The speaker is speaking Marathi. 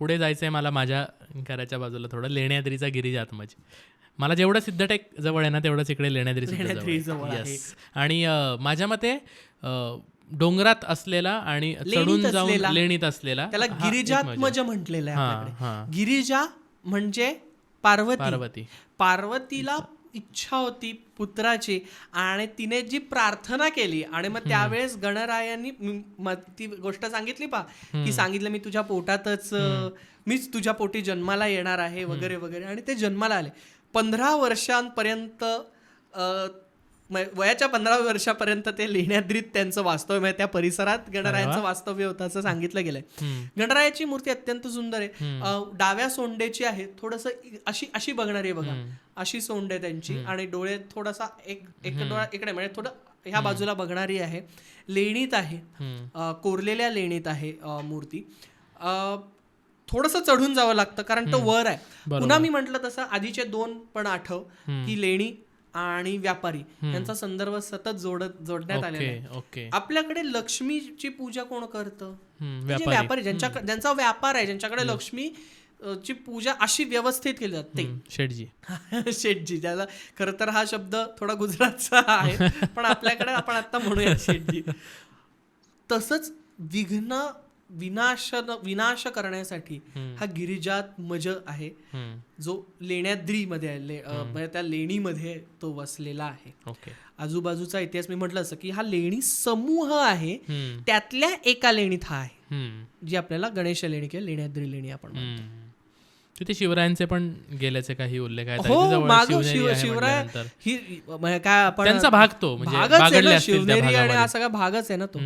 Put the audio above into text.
पुढे जायचं आहे मला माझ्या घराच्या बाजूला थोडं लेण्याद्रीचा गिरिजात्मज. मला जेवढं सिद्धटेक जवळ आहे ना तेवढंच इकडे लेण्याद्री जवळ आहे. येस. आणि माझ्या मते डोंगरात असलेला आणि चढून जाऊन लेणीत असलेला त्याला गिरिजात्मज म्हटलेलं आहे आपल्याकडे. गिरिजा म्हणजे पार्वती. पार्वतीला इच्छा होती पुत्राची आणि तिने जी प्रार्थना केली आणि मग त्यावेळेस गणरायांनी ती गोष्ट सांगितली की सांगितलं मी तुझ्या पोटातच मीच तुझ्या पोटी जन्माला येणार आहे वगैरे वगैरे. आणि ते जन्माला आले. 15 वर्षांपर्यंत वयाच्या 15 वर्षापर्यंत ते लेण्याद्रीत त्यांचं वास्तव्य आहे. त्या परिसरात गणरायांचं वास्तव्य होतं असं सांगितलं गेलंय. गणरायाची मूर्ती अत्यंत सुंदर आहे. डाव्या सोंडेची आहे. थोडस अशी बघणारी आहे बघा, अशी सोंड आहे त्यांची आणि डोळे थोडासा एक डोळा इकडे म्हणजे थोडं ह्या बाजूला बघणारी आहे. लेणीत आहे, कोरलेल्या लेणीत आहे मूर्ती. थोडंसं चढून जावं लागतं कारण तो वर आहे. पुन्हा मी म्हटलं तसं आधीचे 2 पण आठव की लेणी आणि व्यापारी यांचा संदर्भ सतत जोडण्यात आलेला आहे. आपल्याकडे लक्ष्मीची पूजा कोण करतं? व्यापारी, ज्यांचा व्यापार आहे, ज्यांच्याकडे लक्ष्मी ची पूजा अशी व्यवस्थित केली जाते. शेठजी, ज्याला खरं तर हा शब्द थोडा गुजरातचा आहे पण आपल्याकडे आपण आता म्हणूया शेठजी. तसंच विनाश करण्यासाठी हा गिरिजात्मज आहे जो लेण्याद्रीमध्ये आहे, त्या लेणीमध्ये तो वसलेला आहे. आजूबाजूचा इतिहास मी म्हटलं असं की हा लेणी समूह आहे, त्यातल्या एका लेणीत हा आहे जी आपल्याला गणेश लेणी किंवा लेण्याद्री लेणी आपण म्हणतो. तिथे शिवरायांचे पण गेल्याचे काही उल्लेख आहेत. शिवराय ही काय आपण त्यांचा भाग तो भागच आहे, शिवनेरी आणि हा सगळा भागच आहे ना तो.